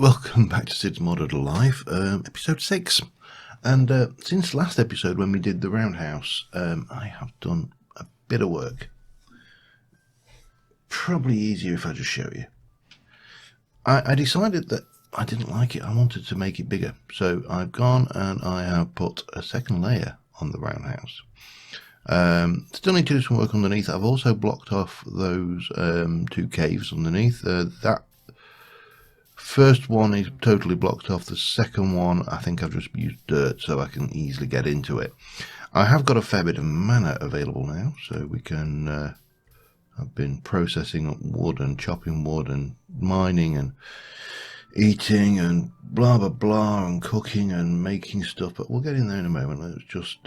welcome back to Cids Modded Alive, episode 6. And since last episode when we did the Roundhouse, I have done a bit of work. Probably easier if I just show you. I decided that I didn't like it, I wanted to make it bigger. So I've gone and I have put a second layer on the Roundhouse. Still need to do some work underneath. I've also blocked off those two caves underneath. That first one is totally blocked off. The second one, I think I've just used dirt so I can easily get into it. I have got a fair bit of mana available now, so we can... I've been processing up wood and chopping wood and mining and eating and blah blah blah and cooking and making stuff, but we'll get in there in a moment. Let's just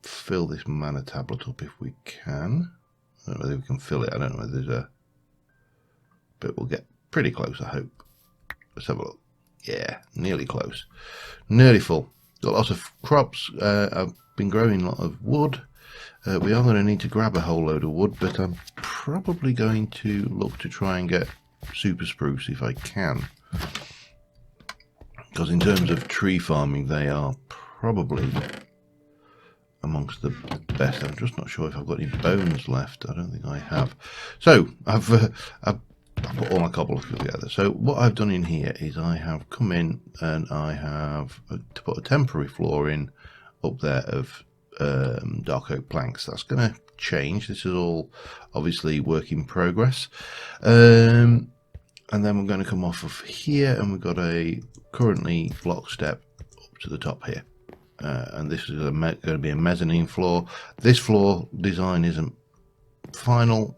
fill this mana tablet up if we can. I don't know whether we can fill it. I don't know whether there's a... but we'll get pretty close, I hope. Let's have a look. Yeah, nearly close. Nearly full. Got lots of crops. I've been growing a lot of wood. We are going to need to grab a whole load of wood, but I'm probably going to look to try and get super spruce if I can. Because in terms of tree farming, they are probably amongst the best. I'm just not sure if I've got any bones left. I don't think I have. So, I've put all my cobble together. So what I've done in here is I have come in and I have to put a temporary floor in up there of dark oak planks. That's going to change. This is all obviously work in progress. And then we're going to come off of here and we've got a currently block step up to the top here. And this is going to be a mezzanine floor. This floor design isn't final,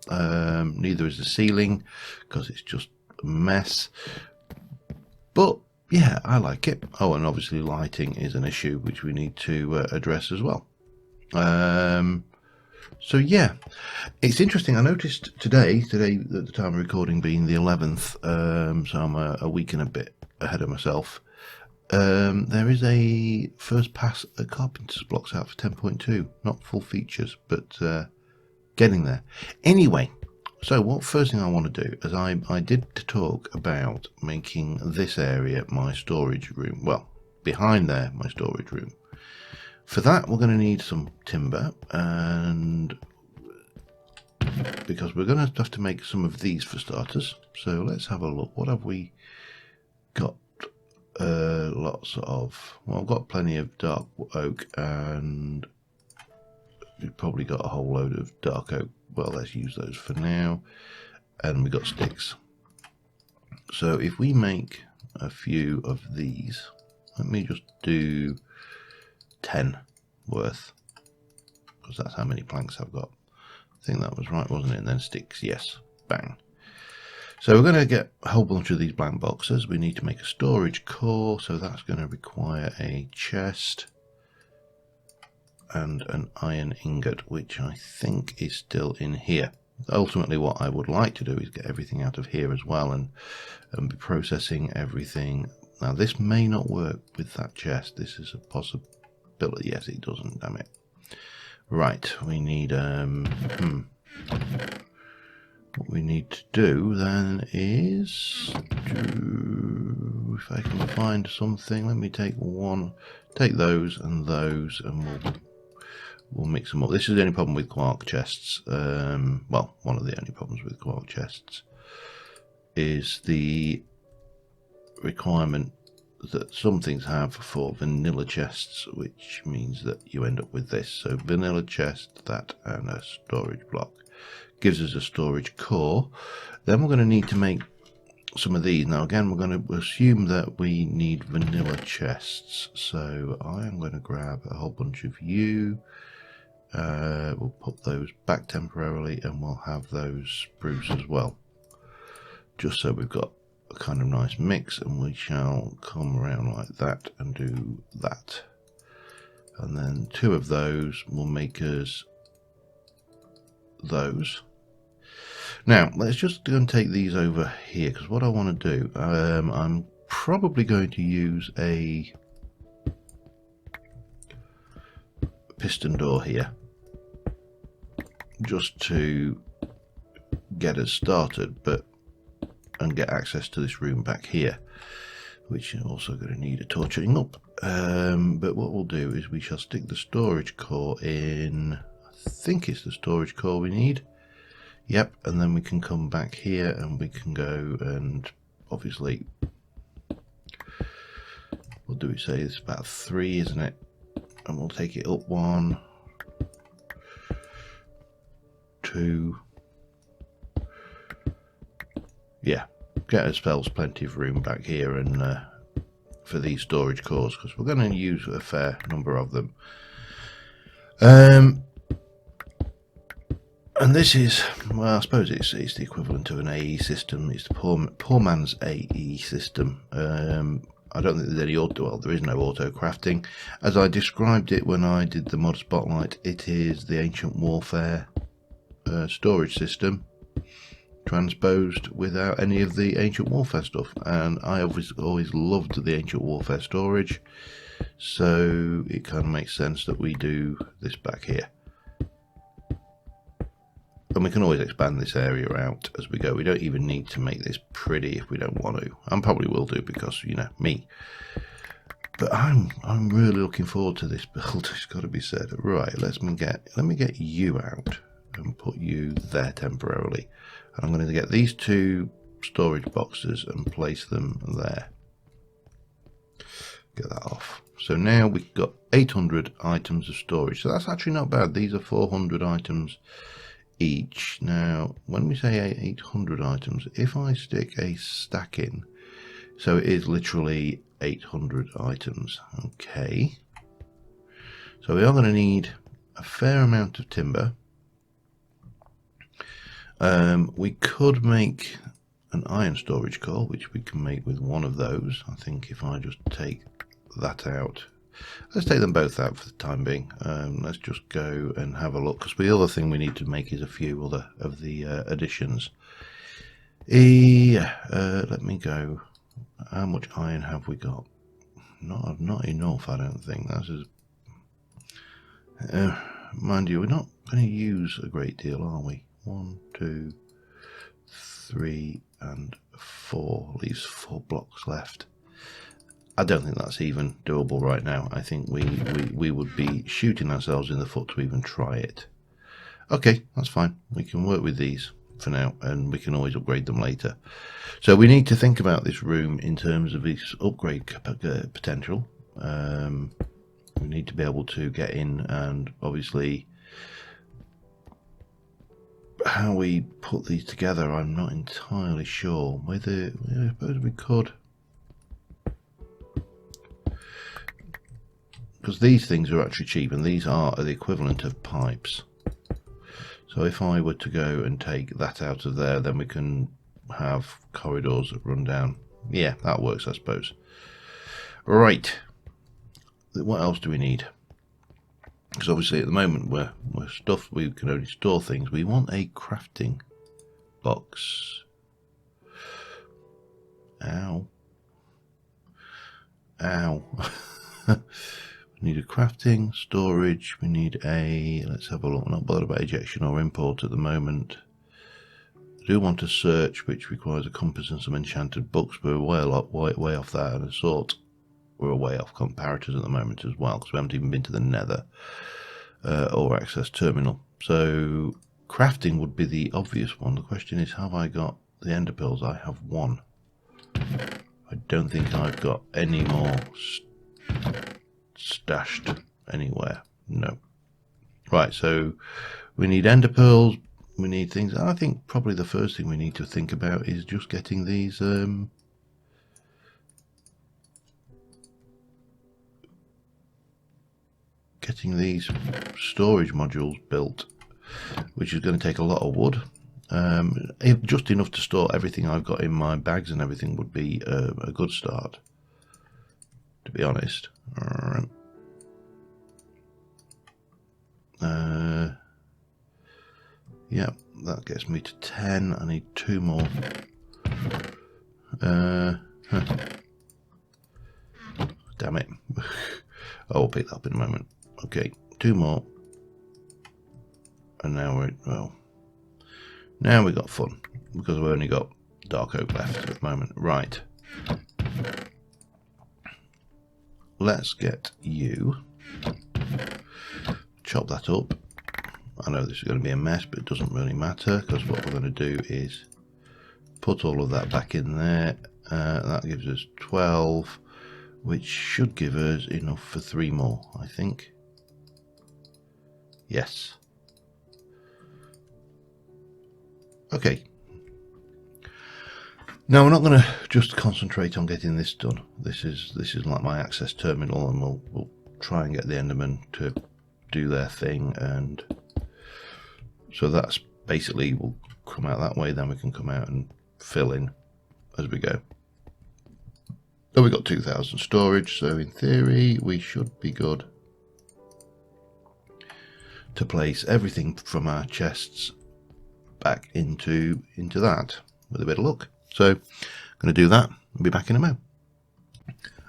neither is the ceiling because it's just a mess, but yeah, I like it. Oh, and obviously lighting is an issue which we need to address as well. So yeah, it's interesting. I noticed today at the time of recording being the 11th, so I'm a week and a bit ahead of myself. There is a first pass at Carpenter's blocks out for 10.2, not full features, but getting there. Anyway, so what first thing I want to do is I did talk about making this area my storage room. Well, behind there, my storage room. For that, we're going to need some timber, and because we're going to have to make some of these for starters. So let's have a look. What have we got? Lots of... well, I've got plenty of dark oak, and we've probably got a whole load of dark oak. Well, let's use those for now. And we got sticks. So if we make a few of these, let me just do 10 worth, because that's how many planks I've got. I think that was right, wasn't it? And then sticks, yes, bang. So we're going to get a whole bunch of these blank boxes. We need to make a storage core, so that's going to require a chest and an iron ingot, which I think is still in here. Ultimately what I would like to do is get everything out of here as well and be processing everything. Now this may not work with that chest. This is a possibility. Yes, it doesn't, damn it. Right, we need what we need to do then is if I can find something, let me take those and we'll mix them up. This is the only problem with quark chests. Well, one of the only problems with quark chests is the requirement that some things have for vanilla chests, which means that you end up with this. So vanilla chest, that, and a storage block gives us a storage core. Then we're going to need to make some of these. Now again, we're going to assume that we need vanilla chests. So I am going to grab a whole bunch of you. We'll put those back temporarily and we'll have those spruce as well, just so we've got a kind of nice mix, and we shall come around like that and do that, and then 2 of those will make us those. Now let's just go and take these over here, because what I want to do, I'm probably going to use a piston door here just to get us started, but and get access to this room back here, which is also going to need a torching up. But what we'll do is we shall stick the storage core in. I think it's the storage core we need. Yep, and then we can come back here and we can go and obviously, what do we say? It's about 3, isn't it? And we'll take it up 1, 2. Yeah, get ourselves plenty of room back here and for these storage cores, because we're going to use a fair number of them. And this is, well, I suppose it's the equivalent of an AE system. It's the poor man's AE system. I don't think there's any there is no auto crafting. As I described it when I did the mod spotlight, it is the ancient warfare storage system transposed without any of the ancient warfare stuff. And I always loved the ancient warfare storage, so it kind of makes sense that we do this back here. And we can always expand this area out as we go. We don't even need to make this pretty if we don't want to. I probably will do because, you know, me. But I'm really looking forward to this build. It's got to be said. Right, let me get you out and put you there temporarily. And I'm going to get these 2 storage boxes and place them there. Get that off. So now we've got 800 items of storage. So that's actually not bad. These are 400 items each. Now when we say 800 items, if I stick a stack in, so it is literally 800 items. Okay, so we are going to need a fair amount of timber. We could make an iron storage core, which we can make with one of those. I think if I just take that out, let's take them both out for the time being. Let's just go and have a look, because the other thing we need to make is a few other of the additions. Let me go. How much iron have we got? Not enough, I don't think. That's mind you, we're not going to use a great deal, are we? 1, 2, 3, and 4. Leaves 4 blocks left. I don't think that's even doable right now. I think we would be shooting ourselves in the foot to even try it. Okay, that's fine. We can work with these for now, and we can always upgrade them later. So we need to think about this room in terms of its upgrade potential. We need to be able to get in, and obviously how we put these together, I'm not entirely sure. Whether, I suppose we could, because these things are actually cheap, and these are the equivalent of pipes. So if I were to go and take that out of there, then we can have corridors that run down. Yeah, that works, I suppose. Right, what else do we need? Because obviously at the moment we're stuffed, we can only store things. We want a crafting box. Ow. Ow. We need a crafting, storage, we need a, let's have a look. We're not bothered about ejection or import at the moment. I do want a search, which requires a compass and some enchanted books, but we're way off that, and a sort. We're way off comparators at the moment as well, because we haven't even been to the Nether or Access Terminal. So crafting would be the obvious one. The question is, have I got the ender pearls? I have 1. I don't think I've got any more stashed anywhere. No. Right, so we need ender pearls, we need things. I think probably the first thing we need to think about is just getting these storage modules built, which is going to take a lot of wood. Just enough to store everything I've got in my bags and everything would be a good start, to be honest. Alright. Yeah, that gets me to 10. I need 2 more. Damn it. I'll pick that up in a moment. Okay, 2 more. And now now we got fun, because we've only got dark oak left at the moment. Right. Let's get you. Chop that up. I know this is going to be a mess, but it doesn't really matter, because what we're going to do is put all of that back in there. That gives us 12, which should give us enough for 3 more, I think. Yes. Okay. Now we're not going to just concentrate on getting this done. This is like my access terminal, and we'll try and get the Endermen to do their thing, and so that's basically will come out that way. Then we can come out and fill in as we go. So we've got 2,000 storage, so in theory we should be good to place everything from our chests back into that with a bit of luck. So I'm going to do that and be back in a moment.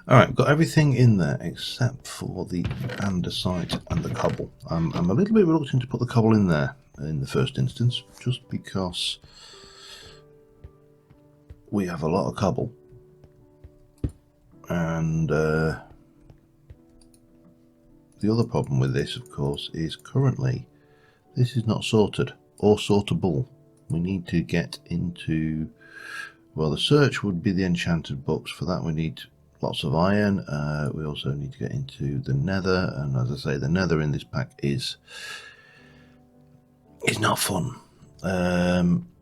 Alright, got everything in there except for the andesite and the cobble. I'm a little bit reluctant to put the cobble in there in the first instance, just because we have a lot of cobble, and the other problem with this, of course, is currently this is not sorted or sortable. We need to get into, well, the search would be the enchanted books. For that we need lots of iron. We also need to get into the nether, and as I say, the nether in this pack is not fun.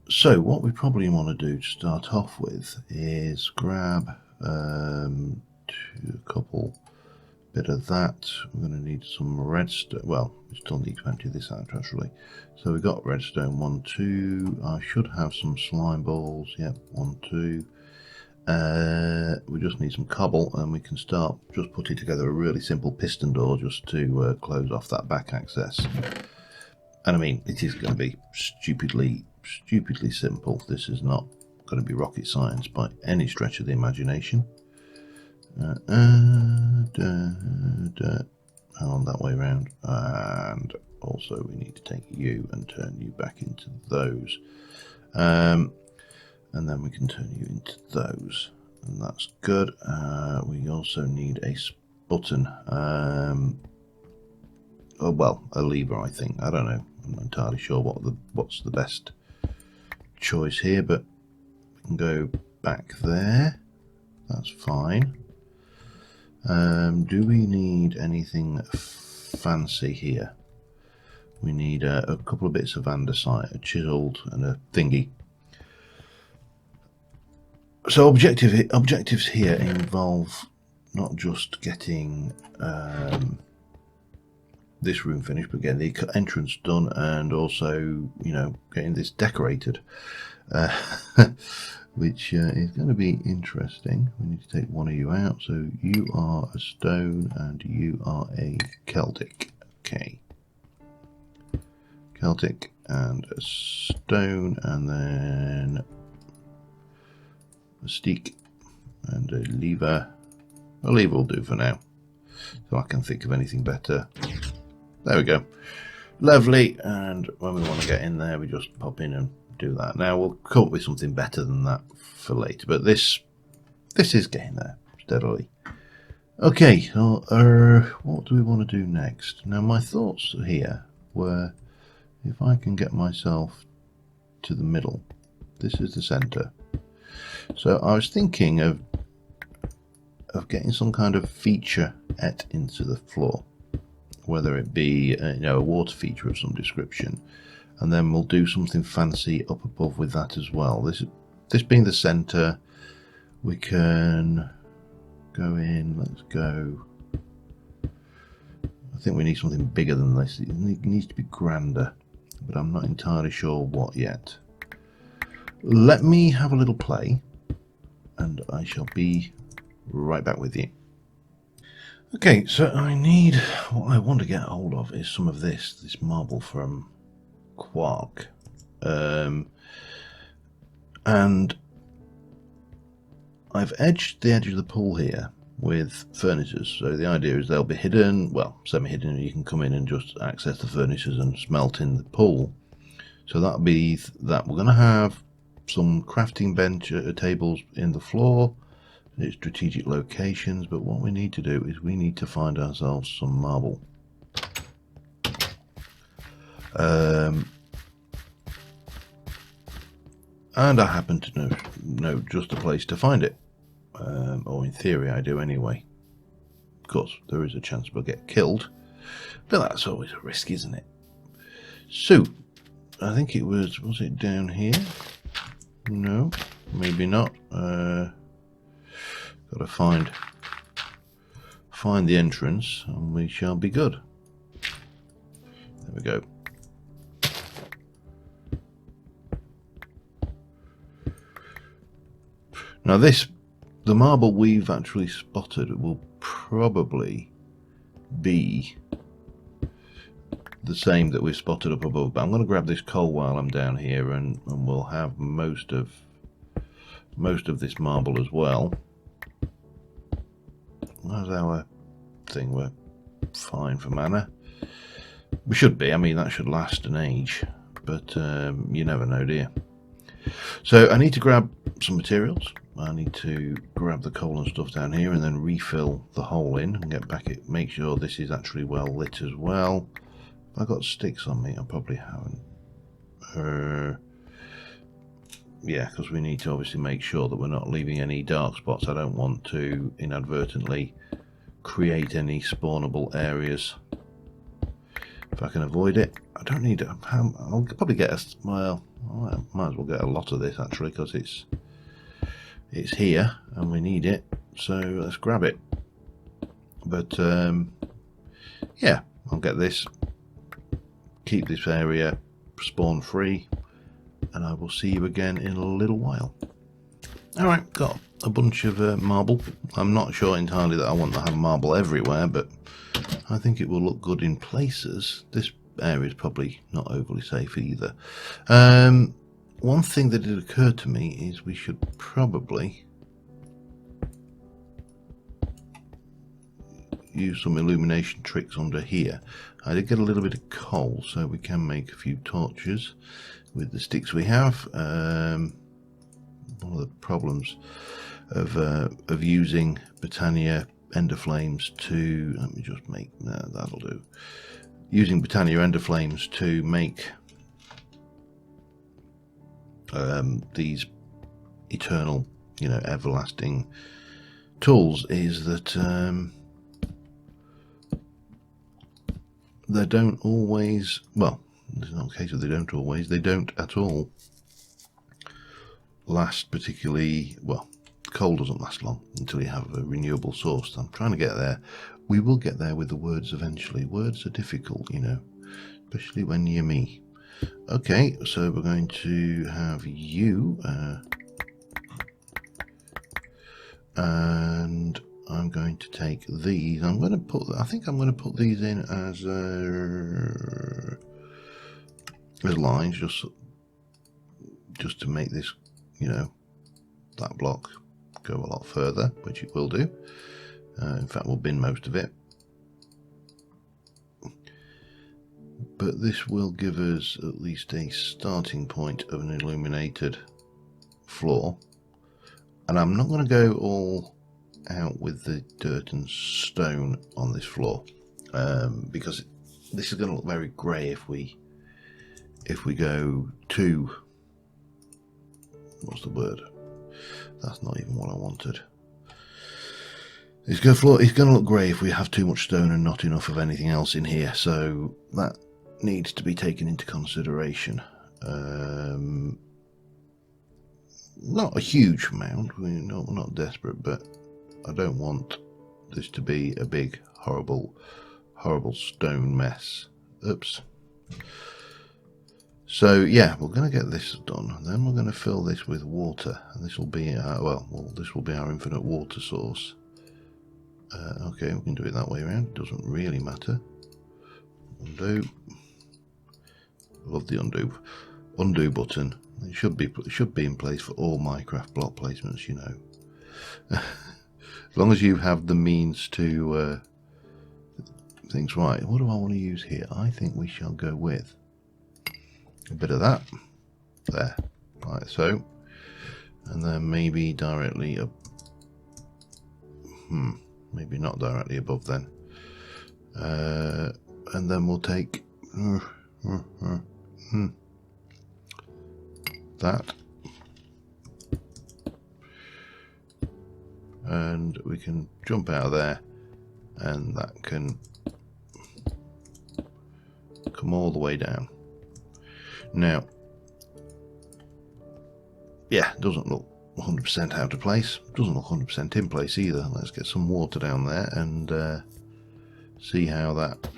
So what we probably want to do to start off with is grab a couple bit of that. We're going to need some redstone. Well, we still need to empty this out actually. So we've got redstone 1, 2. I should have some slime balls. Yep, 1, 2. We just need some cobble, and we can start just putting together a really simple piston door just to close off that back access. And I mean, it is going to be stupidly simple. This is not going to be rocket science by any stretch of the imagination. On that way round, and also we need to take you and turn you back into those, and then we can turn you into those, and that's good. We also need a button, oh, well, a lever, I think. I don't know, I'm not entirely sure what's the best choice here, but we can go back there. That's fine. Do we need anything fancy here? We need a couple of bits of andesite, a chiseled and a thingy. So objectives here involve not just getting this room finished, but getting the entrance done, and also, you know, getting this decorated, which is going to be interesting. We need to take one of you out. So you are a stone and you are a Celtic. Okay. Celtic and a stone, and then a stick and a lever. A lever will do for now, so I can think of anything better. There we go. Lovely. And when we want to get in there, we just pop in and do that. Now we'll come up with something better than that for later, but this is getting there steadily. Okay, so what do we want to do next? Now my thoughts here were, if I can get myself to the middle, this is the center. So I was thinking of getting some kind of featurette into the floor, whether it be you know, a water feature of some description, and then we'll do something fancy up above with that as well. This being the center, we can go in. Let's go. I think we need something bigger than this. It needs to be grander, but I'm not entirely sure what yet. Let me have a little play, and I shall be right back with you. Okay, so what I want to get hold of is some of this marble from Quark, and I've edged the edge of the pool here with furnaces. So the idea is they'll be hidden, well, semi-hidden. You can come in and just access the furnaces and smelt in the pool. So that'll be that. We're going to have some crafting bench tables in the floor, its strategic locations, but what we need to do is we need to find ourselves some marble. And I happen to know just a place to find it, or in theory I do anyway. Of course, there is a chance we'll get killed, but that's always a risk, isn't it? So, I think it was it down here? No, maybe not. Got to find the entrance, and we shall be good. There we go. Now the marble we've actually spotted will probably be the same that we've spotted up above, but I'm going to grab this coal while I'm down here, and we'll have most of this marble as well. How's our thing? We're fine for mana. We should be. I mean, that should last an age, but you never know, do you? So I need to grab some materials. I need to grab the coal and stuff down here and then refill the hole in and get back it. Make sure this is actually well lit as well. If I got sticks on me, I probably haven't. Yeah, because we need to obviously make sure that we're not leaving any dark spots. I don't want to inadvertently create any spawnable areas. If I can avoid it, I don't need it. I'll probably get well, I might as well get a lot of this actually, because it's here and we need it, so let's grab it. But yeah, I'll get this, keep this area spawn free, and I will see you again in a little while. Alright, got a bunch of marble. I'm not sure entirely that I want to have marble everywhere, but I think it will look good in places. This area is probably not overly safe either. One thing that had occurred to me is we should probably use some illumination tricks under here. I did get a little bit of coal, so we can make a few torches with the sticks we have. One of the problems of using Britannia Ender Flames to, let me just make, that'll do. Using Britannia Ender Flames to make these eternal, everlasting tools is that they don't always, well, there's not a case of they don't at all last particularly well. Coal doesn't last long until you have a renewable source. I'm trying to get there. We will get there with the words eventually. Words are difficult, especially when you're me. Okay, so we're going to have you, and I'm going to take these. I think I'm going to put these in as lines, just to make this, that block go a lot further, which it will do. In fact, we'll bin most of it. But this will give us at least a starting point of an illuminated floor. And I'm not going to go all out with the dirt and stone on this floor, because this is going to look very grey if we go too, what's the word? That's not even what I wanted. It's going to look grey if we have too much stone and not enough of anything else in here, so that needs to be taken into consideration. Not a huge amount, we're not desperate, but I don't want this to be a big, horrible stone mess. Oops. So yeah, we're going to get this done. Then we're going to fill this with water, and this will be this will be our infinite water source. Okay, we can do it that way around. It doesn't really matter. Undo. Love the undo button. It should be in place for all Minecraft block placements, As long as you have the means to things right. What do I want to use here? I think we shall go with a bit of that there, like so. and then maybe directly up. Maybe not directly above then. And then we'll take that, and we can jump out of there, and that can come all the way down. Now, yeah, doesn't look 100% out of place, doesn't look 100% in place either. Let's get some water down there and see how that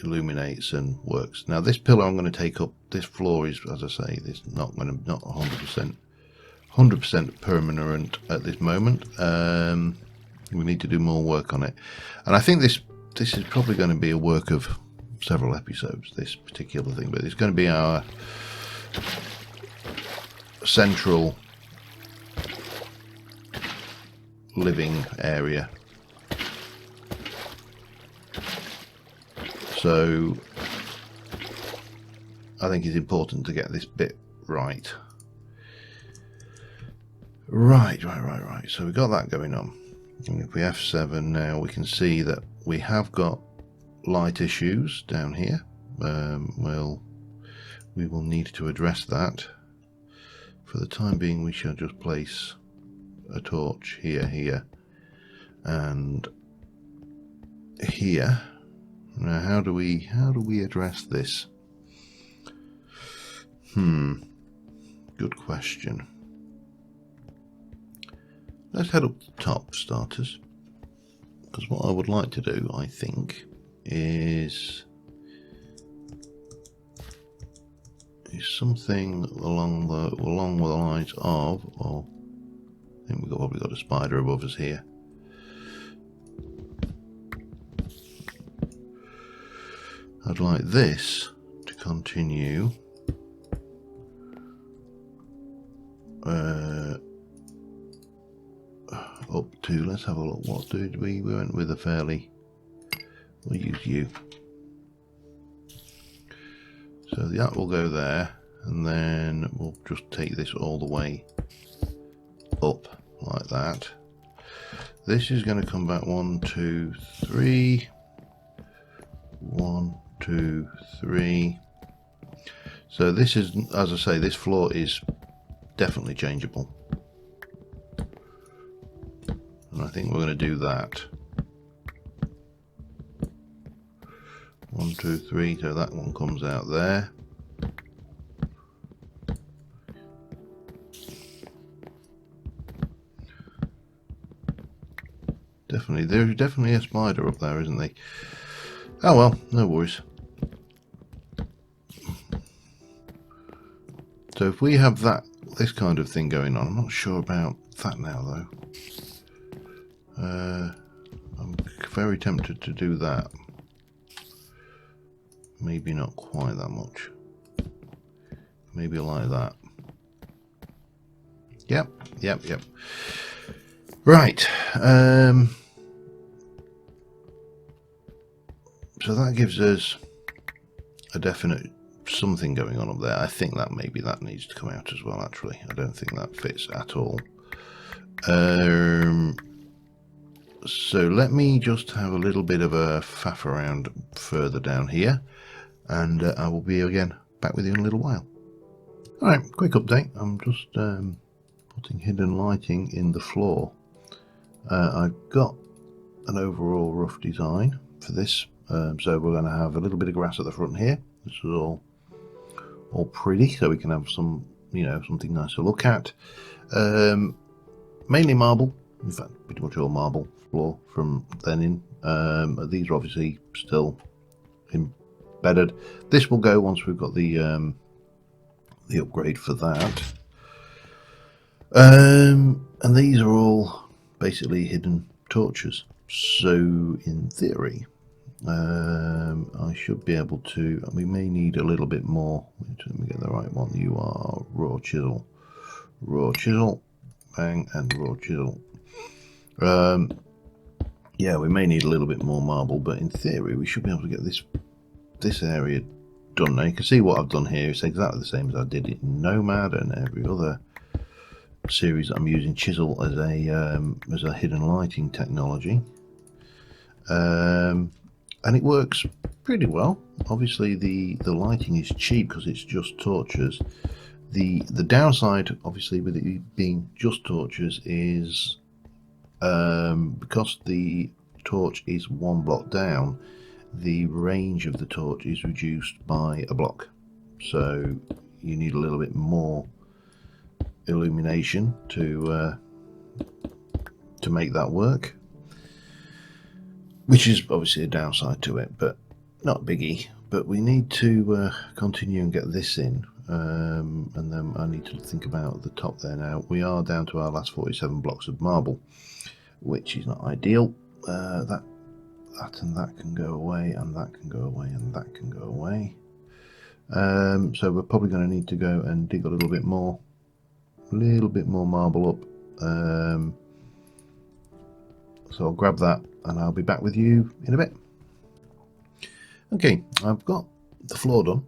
illuminates and works. Now this pillar I'm going to take up, this floor is, as I say, this not 100% permanent at this moment. We need to do more work on it, and I think this is probably going to be a work of several episodes, this particular thing, but it's going to be our central living area. So I think it's important to get this bit right. Right. So we've got that going on. And if we F7 now, we can see that we have got light issues down here. Well, we will need to address that. For the time being, we shall just place a torch here, and here. Now, how do we address this? Good question. Let's head up the top, starters, because what I would like to do, I think, is something along the lines of, or I think we've probably got a spider above us here. I'd like this to continue up to, let's have a look, what did we went with a fairly, we'll use you. So that will go there, and then we'll just take this all the way up like that. This is going to come back 1, 2, 3. 1, 2, 3. So this is, as I say, this floor is definitely changeable. And I think we're going to do that. 1, 2, 3, so that one comes out there. Definitely, there's definitely a spider up there, isn't there? Oh well, no worries. So if we have this kind of thing going on, I'm not sure about that now though. I'm very tempted to do that. Maybe not quite that much. Maybe like that. Yep. Right. So that gives us a definite something going on up there. I think that maybe that needs to come out as well, actually. I don't think that fits at all. So let me just have a little bit of a faff around further down here, and I will be again back with you in a little while. Alright, quick update. I'm just putting hidden lighting in the floor. I've got an overall rough design for this. So we're going to have a little bit of grass at the front here. This is all pretty, so we can have some, something nice to look at. Mainly marble, in fact, pretty much all marble floor from then in. These are obviously still embedded. This will go once we've got the upgrade for that. And these are all basically hidden torches. So in theory, I should be able to, we may need a little bit more. Let me get the right one. You are raw chisel, bang, and raw chisel. Yeah, we may need a little bit more marble, but in theory we should be able to get this area done. Now you can see what I've done here. It's exactly the same as I did in Nomad and every other series I'm using chisel as a hidden lighting technology, and it works pretty well. Obviously the lighting is cheap because it's just torches. The downside, obviously, with it being just torches is because the torch is one block down, the range of the torch is reduced by a block, so you need a little bit more illumination to make that work, which is obviously a downside to it, but not biggie. But we need to continue and get this in, and then I need to think about the top there. Now we are down to our last 47 blocks of marble, which is not ideal. That and that can go away, and that can go away, and that can go away. So we're probably going to need to go and dig a little bit more marble up. So I'll grab that and I'll be back with you in a bit. Okay, I've got the floor done.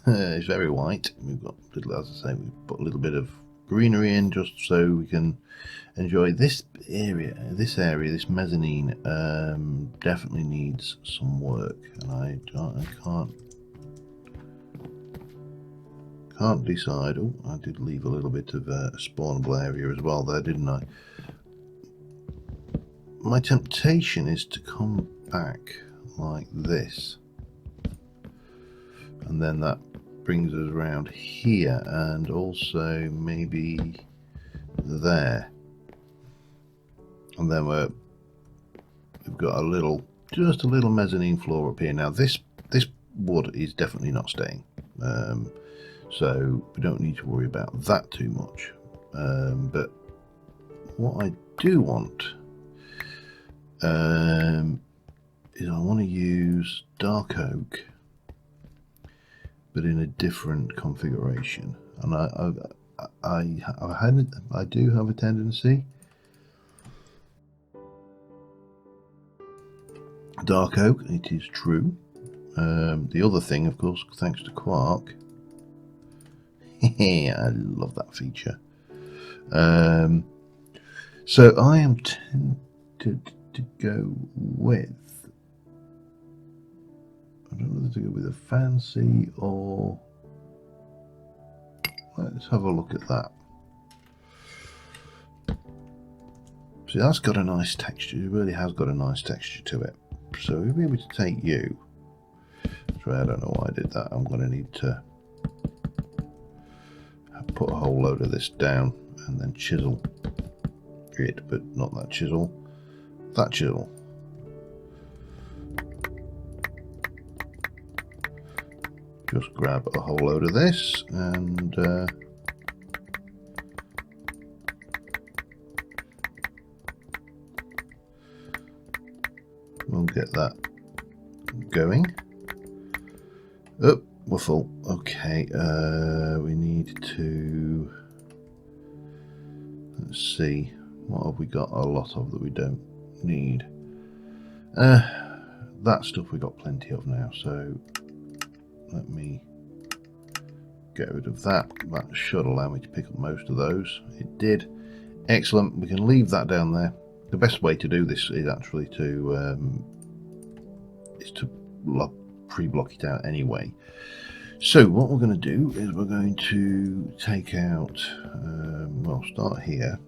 It's very white. We've got as I say, we've put a little bit of greenery in just so we can enjoy this area. This mezzanine definitely needs some work, and I can't decide. Oh, I did leave a little bit of a spawnable area as well there, didn't I? My temptation is to come back like this, and then that brings us around here, and also maybe there, and then we've got just a little mezzanine floor up here. Now this wood is definitely not staying, so we don't need to worry about that too much. But what I do want is I want to use dark oak, but in a different configuration. And I do have a tendency. Dark oak, it is true. The other thing, of course, thanks to Quark, I love that feature. So I am tempted to go with, I don't know whether to go with a fancy or, let's have a look at that. See, that's got a nice texture. It really has got a nice texture to it. So we'll be able to take you. Sorry, I don't know why I did that. I'm going to need to put a whole load of this down and then chisel it, but not that chisel. That chisel. Just grab a whole load of this and we'll get that going. Oh, we're full. Okay, we need to, let's see, what have we got a lot of that we don't need? That stuff we got plenty of now, so let me get rid of that. That should allow me to pick up most of those. It did. Excellent. We can leave that down there. The best way to do this is actually to pre-block it out anyway. So what we're going to do is we're going to take out, well, start here,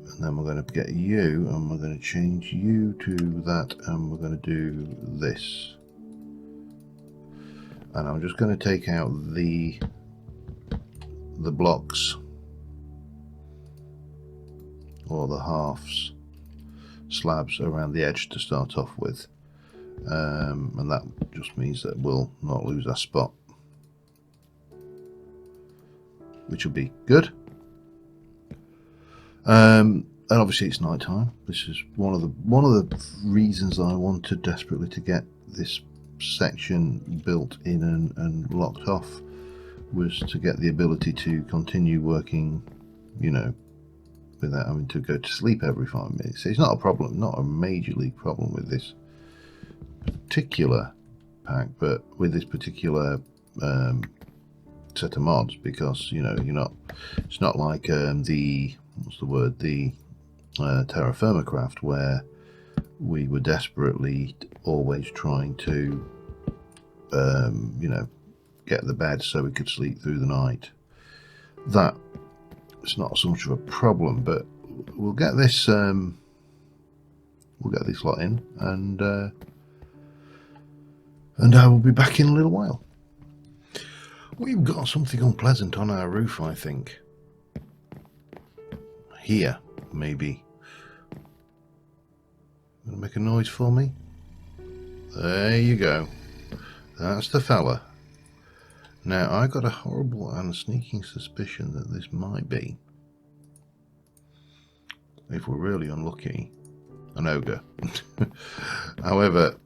and then we're going to get you, and we're going to change you to that, and we're going to do this. And I'm just going to take out the blocks, or the halves, slabs around the edge to start off with, and that just means that we'll not lose our spot, which will be good. And obviously it's night time. This is one of the reasons I wanted desperately to get this section built in and locked off, was to get the ability to continue working, you know, without having to go to sleep every 5 minutes. It's not a problem, not a major league problem with this particular pack, but with this particular set of mods, because you know it's not like the terra firma craft, where we were desperately always trying to get the bed so we could sleep through the night. That it's not so much of a problem, but we'll get this lot in, and I will be back in a little while. We've got something unpleasant on our roof, I think. Here, maybe. Gonna make a noise for me? There you go. That's the fella. Now, I got a horrible and sneaking suspicion that this might be, if we're really unlucky, an ogre. However,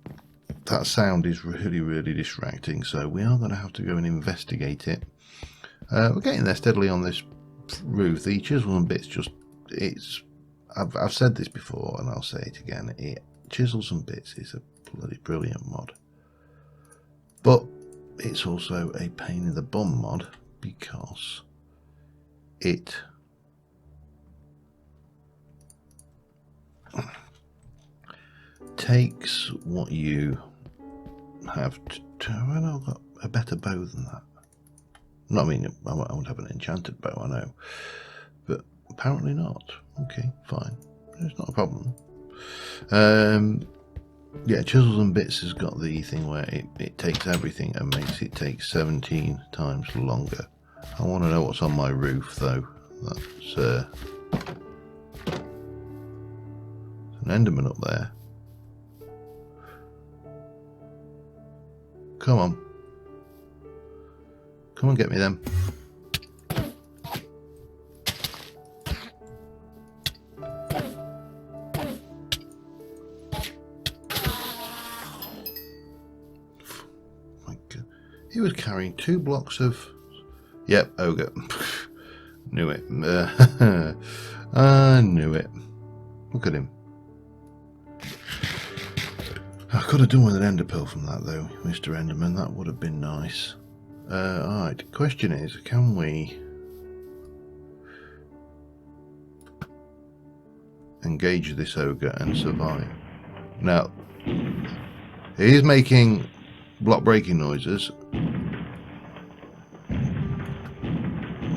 that sound is really, really distracting, so we are going to have to go and investigate it. We're getting there steadily on this roof. The chisel and bits I've said this before, and I'll say it again. Chisels and bits is a bloody brilliant mod, but it's also a pain in the bum mod, because it takes what you have to. I've got a better bow than that. No, I mean, I won't have an enchanted bow, I know, but apparently not. Okay, fine, it's not a problem. Yeah, Chisels and Bits has got the thing where it takes everything and makes it take 17 times longer. I want to know what's on my roof, though. That's an Enderman up there. Come on. Come and get me them. He was carrying 2 blocks of... Yep, ogre. Knew it. I knew it. Look at him. I could have done with an ender pearl from that, though, Mr. Enderman. That would have been nice. Alright, question is, can we engage this ogre and survive? Now, he is making block breaking noises,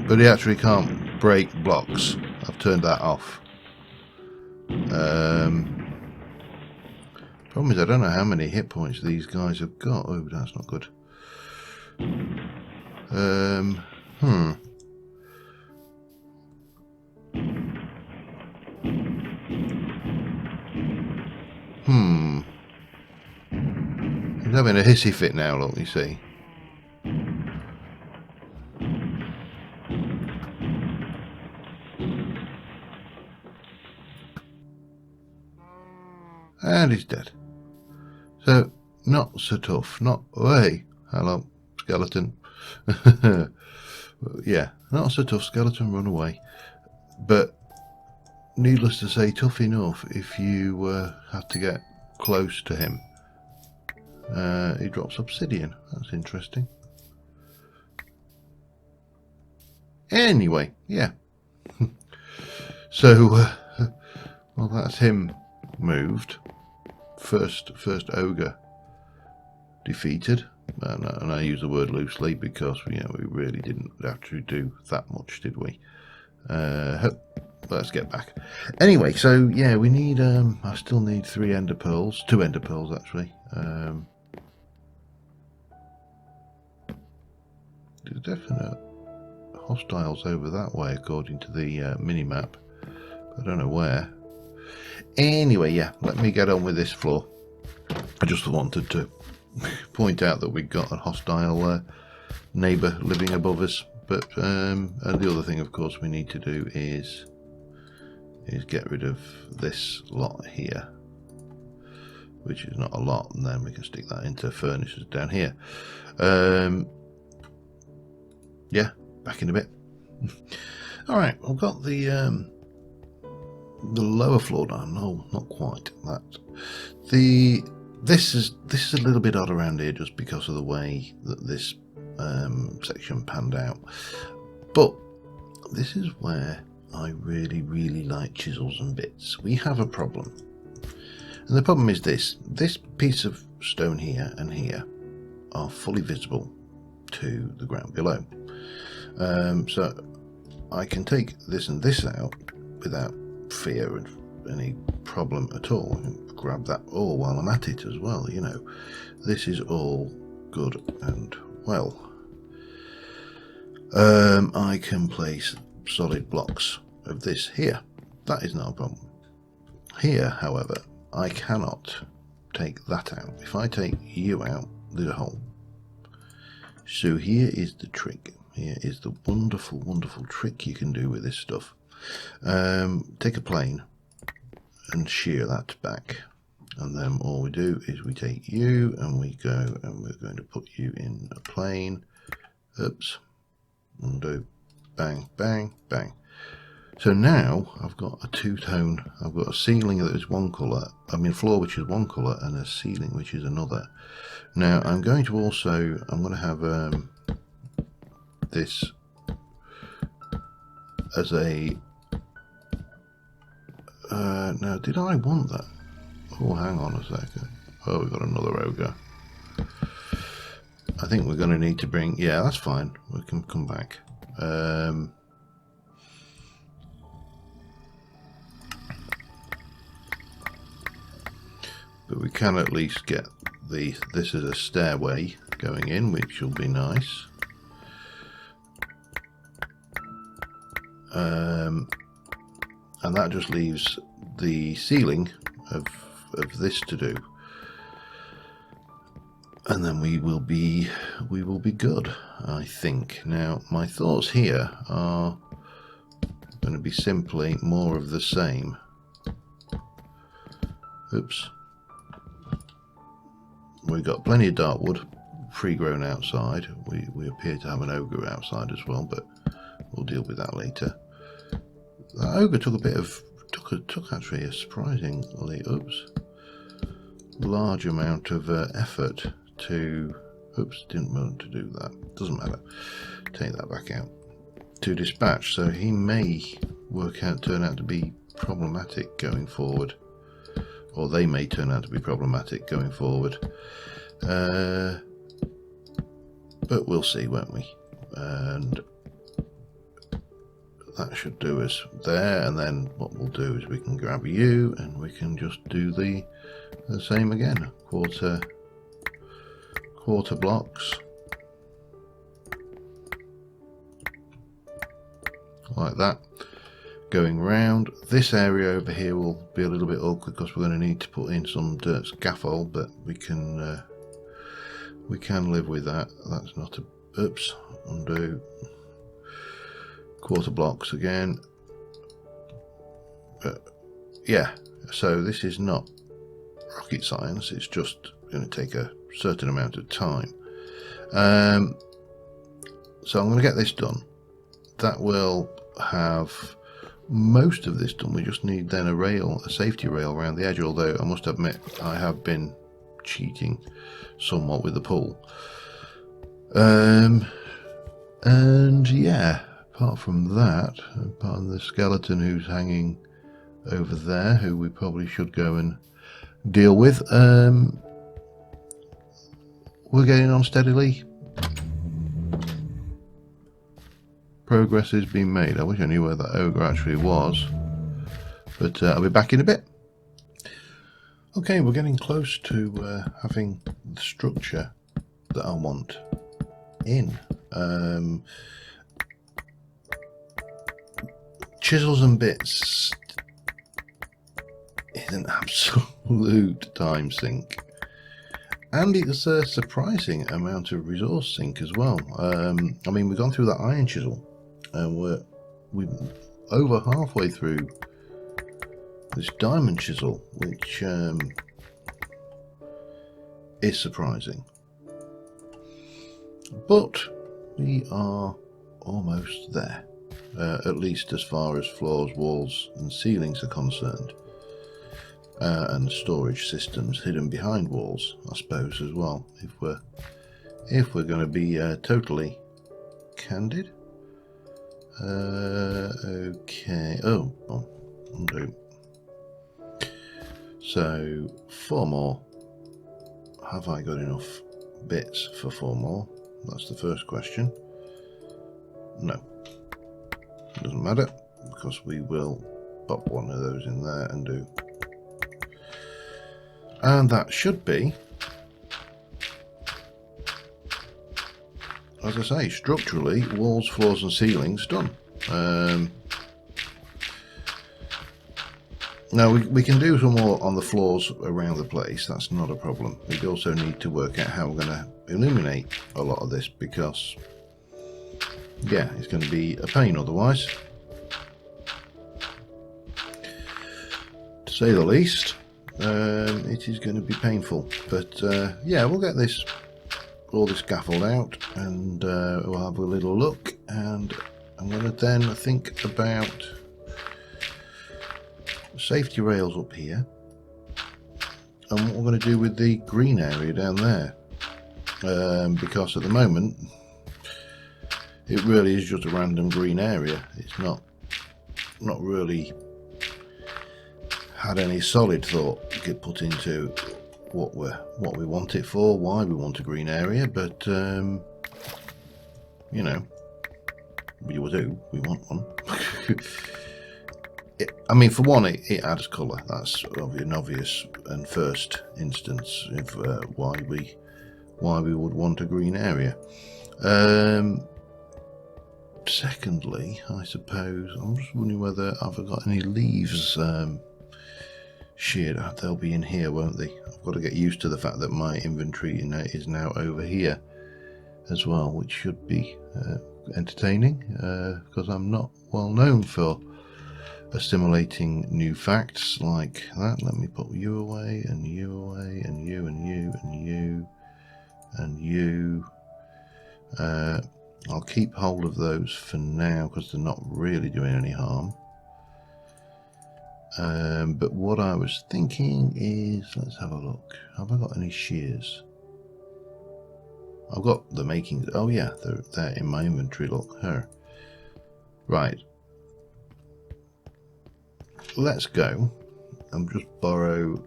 but he actually can't break blocks. I've turned that off. Problem is, I don't know how many hit points these guys have got. Oh, that's not good. He's having a hissy fit now, look, you see. And he's dead. So, not so tough. Not... Oh, hey, hello, skeleton. Yeah, not so tough, skeleton, run away. But, needless to say, tough enough if you have to get close to him. He drops obsidian. That's interesting. Anyway, yeah. So, well, that's him moved. First ogre defeated, and I use the word loosely because we really didn't have to do that much, did we? Let's get back. Anyway, so yeah, we need. I still need 3 ender pearls, 2 ender pearls actually. There's definite hostiles over that way according to the mini map. I don't know where. Anyway, yeah, let me get on with this floor. I just wanted to point out that we've got a hostile neighbour living above us. But and the other thing, of course, we need to do is get rid of this lot here, which is not a lot, and then we can stick that into furnaces down here. Yeah, back in a bit. All right, I've got the lower floor down. No, not quite that. This is a little bit odd around here, just because of the way that this section panned out. But this is where I really like chisels and bits. We have a problem, and the problem is this piece of stone here and here are fully visible to the ground below. So I can take this and this out without fear of any problem at all. I can grab that all while I'm at it as well, you know. This is all good and well. I can place solid blocks of this here. That is not a problem. Here, however, I cannot take that out. If I take you out, there's a hole. So here is the trick. Here is the wonderful trick you can do with this stuff. Take a plane and shear that back, and then all we do is we take you and we go and we're going to put you in a plane. Oops. Undo. Bang, bang, bang. So now I've got a two-tone. I've got a ceiling that is one colour, floor which is one colour, and a ceiling which is another. Now I'm going to also, I'm going to have this as a now did I want that? Oh, hang on a second. Oh, we've got another ogre. I think we're going to need to bring, yeah, that's fine, we can come back. But we can at least get this as a stairway going in, which will be nice. And that just leaves the ceiling of this to do, and then we will be good, I think. Now my thoughts here are going to be simply more of the same. Oops. We've got plenty of dark wood pre-grown outside. We appear to have an ogre outside as well, but we'll deal with that later. That ogre took a bit of took actually a surprisingly large amount of effort to didn't want to do that. Doesn't matter. Take that back out. To dispatch, so he may turn out to be problematic going forward, or they may turn out to be problematic going forward. But we'll see, won't we? And that should do us there, and then what we'll do is we can grab you and we can just do the same again. Quarter blocks like that, going round. This area over here will be a little bit awkward because we're going to need to put in some dirt scaffold, but we can live with that. That's not a undo. Quarter blocks again. Yeah, so this is not rocket science, it's just going to take a certain amount of time. So I'm going to get this done. That will have most of this done. We just need then a safety rail around the edge, although I must admit I have been cheating somewhat with the pull. And yeah, apart from that, apart from the skeleton who's hanging over there, who we probably should go and deal with, we're getting on steadily. Progress is being made. I wish I knew where that ogre actually was, but I'll be back in a bit. Okay, we're getting close to having the structure that I want in. Chisels and bits is an absolute time sink, and it's a surprising amount of resource sink as well. I mean, we've gone through that iron chisel and we're over halfway through this diamond chisel, which is surprising, but we are almost there, at least as far as floors, walls and ceilings are concerned, and storage systems hidden behind walls, I suppose, as well, if we're going to be totally candid. Okay. Oh, undo. So 4 more. Have I got enough bits for 4 more? That's the first question. No. Doesn't matter, because we will pop one of those in there and do. And that should be, as I say, structurally, walls, floors and ceilings done. Now we can do some more on the floors around the place, that's not a problem. We also need to work out how we're going to illuminate a lot of this, because yeah, it's going to be a pain otherwise, to say the least. It is going to be painful, but yeah, we'll get this all this scaffold out, and we'll have a little look, and I'm going to then think about safety rails up here and what we're going to do with the green area down there, because at the moment it really is just a random green area. It's not really had any solid thought get put into what we want it for, why we want a green area, but you know, we want one. I mean, for one, it adds colour. That's an obvious and first instance of why we would want a green area. Secondly, I suppose I'm just wondering whether I've got any leaves sheared. They'll be in here, won't they? I've got to get used to the fact that my inventory is now over here as well, which should be entertaining, because I'm not well known for assimilating new facts like that. Let me put you away, and you away, and you, and you, and you, and you. I'll keep hold of those for now because they're not really doing any harm. But what I was thinking is, let's have a look. Have I got any shears? I've got the makings. Oh yeah, they're in my inventory. Look, her. Right. Let's go and just borrow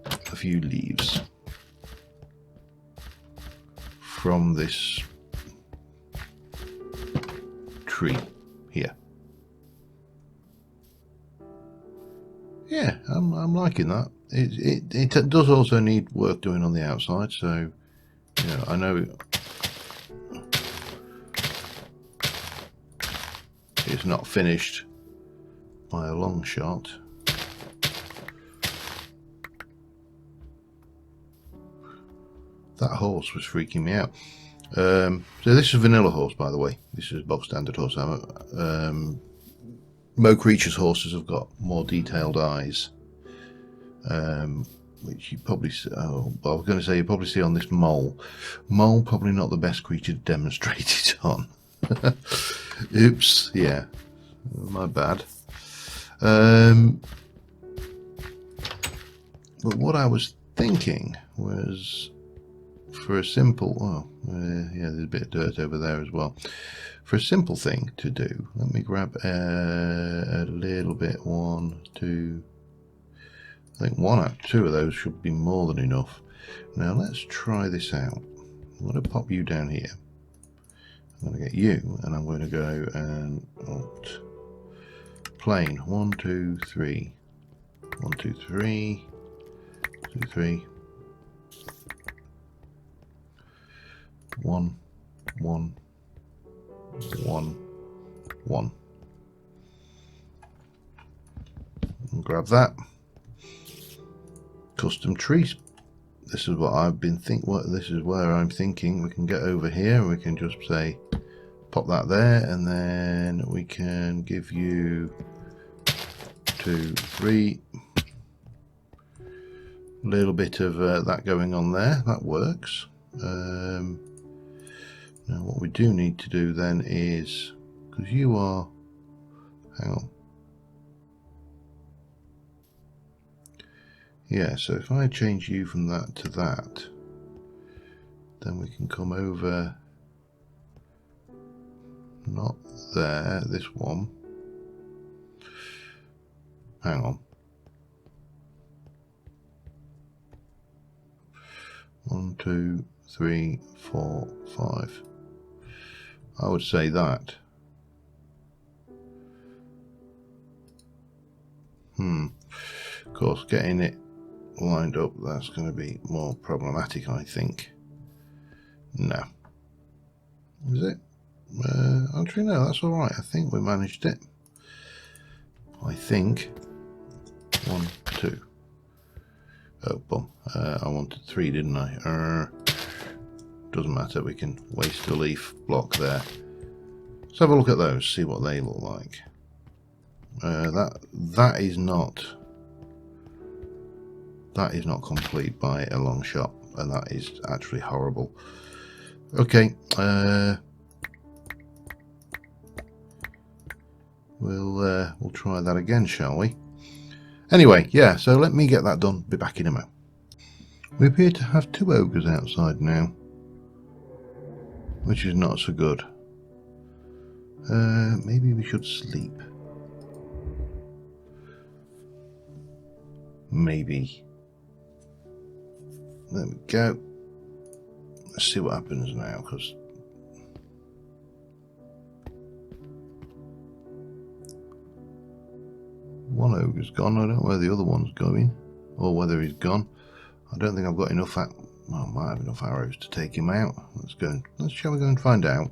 a few leaves from this tree here. Yeah, I'm liking that. It does also need work doing on the outside, so you know, I know it's not finished by a long shot. That horse was freaking me out. So this is vanilla horse, by the way. This is bog standard horse. Mo Creature's horses have got more detailed eyes, which you probably see, I was going to say you probably see on this mole. Mole probably not the best creature to demonstrate it on. Oops, yeah, my bad. But what I was thinking was, for a simple, yeah, there's a bit of dirt over there as well. For a simple thing to do, let me grab a little bit, 1, 2, I think 1 or 2 of those should be more than enough. Now let's try this out. I'm going to pop you down here. I'm going to get you, and I'm going to go and plane 1, 2, 3, 1, 2, 3, 2, 3, 1, 1, 1, 1. And grab that. Custom trees. This is what I've been this is where I'm thinking we can get over here, and we can just say pop that there, and then we can give you 2, 3. A little bit of that going on there. That works. Now what we do need to do then is, because you are, hang on, yeah, so if I change you from that to that, Then we can come over, not there, this one. Hang on. 1, 2, 3, 4, 5. I would say that. Of course, getting it lined up, that's going to be more problematic, I think. No. Is it? Actually, no, that's alright. I think we managed it. I think. 1, 2. Oh, bum. I wanted 3, didn't I? Doesn't matter. We can waste a leaf block there. Let's have a look at those, see what they look like. That is not complete by a long shot, and that is actually horrible. Okay, we'll try that again, shall we? Anyway, yeah. So let me get that done. Be back in a moment. We appear to have 2 ogres outside now, which is not so good. Maybe we should sleep. Maybe. There we go. Let's see what happens now, because one ogre's gone. I don't know where the other one's going, or whether he's gone. I don't think I've got enough. Well, I might have enough arrows to take him out. Shall we go and find out?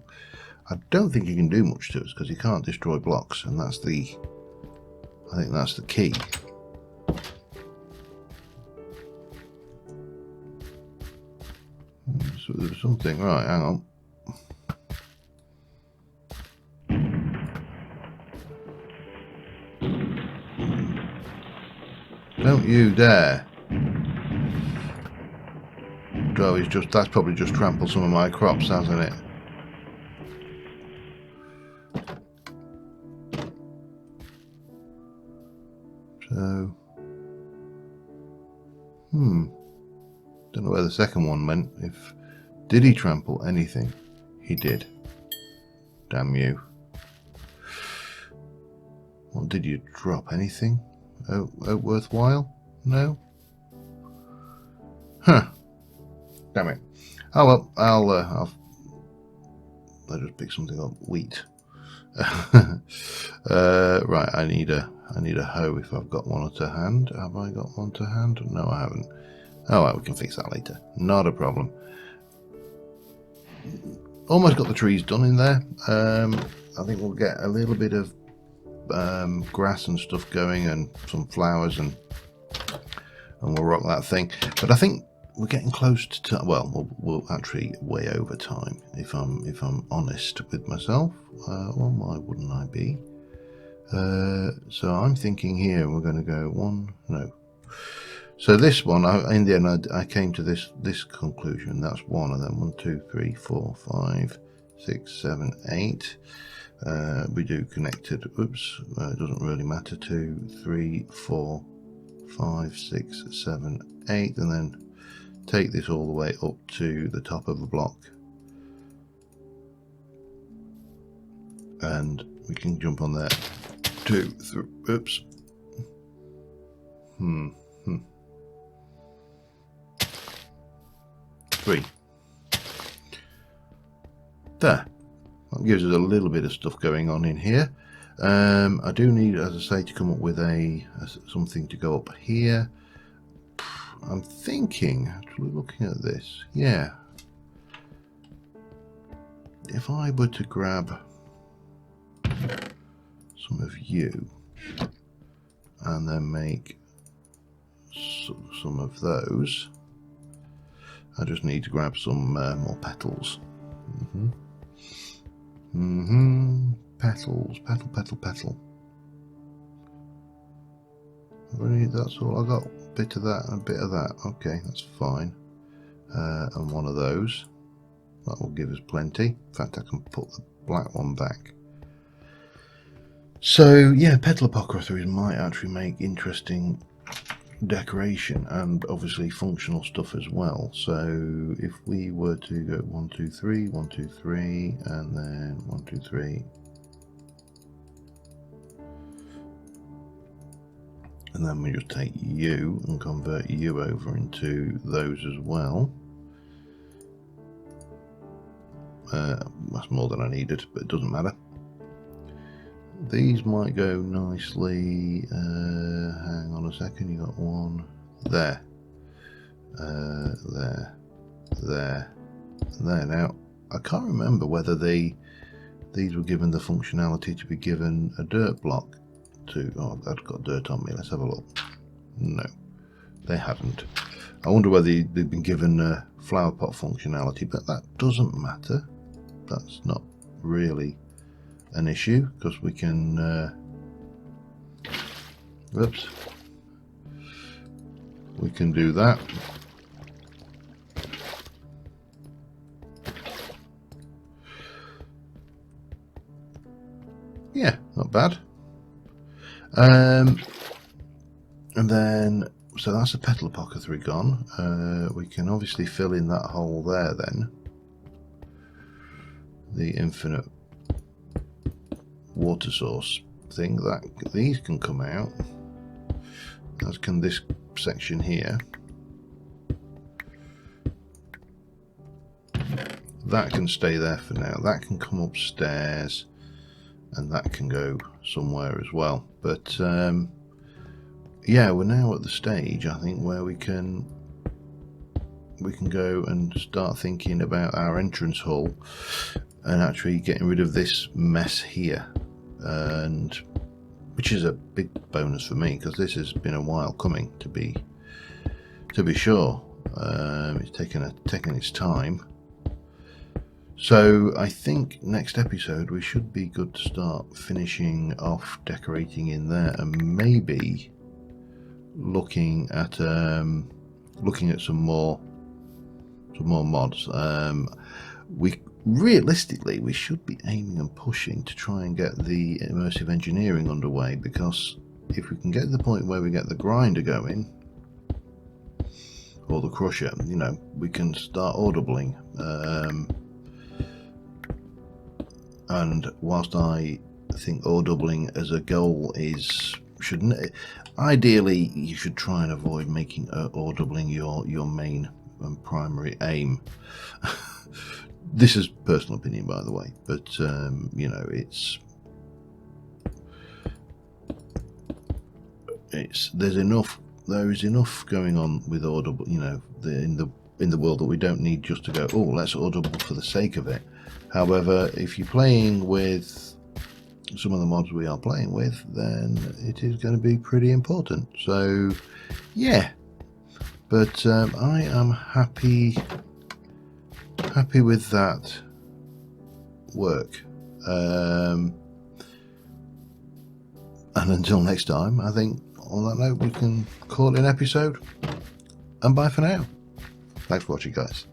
I don't think he can do much to us because he can't destroy blocks, and that's the. I think that's the key. So there's something. Right, hang on. Don't you dare. Oh, that's probably just trampled some of my crops, hasn't it? So, don't know where the second one went. Did he trample anything? He did. Damn you. What did you drop? Anything? Oh, worthwhile? No? Huh. Damn it. Oh well, I'll just pick something up. Wheat. Right, I need a hoe if I've got one to hand. Have I got one to hand? No, I haven't. Oh well, we can fix that later. Not a problem. Almost got the trees done in there. I think we'll get a little bit of grass and stuff going, and some flowers, and we'll rock that thing. But I think we're getting close to we'll actually way over time, if I'm honest with myself. Well, why wouldn't I be? So I'm thinking here we're going to go so this one, in the end I came to this conclusion. That's 1, and then 1, 2, 3, 4, 5, 6, 7, 8. We do connected. Oops, it doesn't really matter. 2, 3, 4, 5, 6, 7, 8, and then take this all the way up to the top of the block, and we can jump on there. 2, 3. Oops. 3. There. That gives us a little bit of stuff going on in here. I do need, as I say, to come up with something to go up here. I'm thinking, actually looking at this, yeah. If I were to grab some of you and then make some of those, I just need to grab some more petals. Petals, petal. That's all I got. A bit of that and a bit of that. Okay, that's fine. And one of those. That will give us plenty. In fact, I can put the black one back. So yeah, petal apocrypha might actually make interesting decoration and obviously functional stuff as well. So if we were to go 1 2 3 1 2 3 and then 1 2 3, and then we just take you and convert you over into those as well. That's more than I needed, but it doesn't matter. These might go nicely. Hang on a second, you got one there, there. Now I can't remember whether these were given the functionality to be given a dirt block to. Oh, I've got dirt on me. Let's have a look. No, they hadn't. I wonder whether they've been given a flower pot functionality, but that doesn't matter. That's not really an issue because we can whoops, we can do that. Yeah, not bad. And then so that's a petal apothecary gone. We can obviously fill in that hole there then, the infinite water source thing. That these can come out, as can this section here. That can stay there for now. That can come upstairs and that can go somewhere as well. But yeah, we're now at the stage I think where we can go and start thinking about our entrance hall and actually getting rid of this mess here, and which is a big bonus for me because this has been a while coming, to be sure. It's taken its time. So I think next episode we should be good to start finishing off decorating in there, and maybe looking at some more mods. Realistically, we should be aiming and pushing to try and get the immersive engineering underway, because if we can get to the point where we get the grinder going, or the crusher, you know, we can start audibling. And whilst I think audibling as a goal ideally you should try and avoid making audibling your main and primary aim. This is personal opinion, by the way, but you know, there is enough going on with audible, you know, in the world, that we don't need just to go, oh, let's audible for the sake of it. However, if you're playing with some of the mods we are playing with, then it is going to be pretty important. So yeah, but I am happy with that work. And until next time, I think on that note we can call it an episode, and bye for now. Thanks for watching, guys.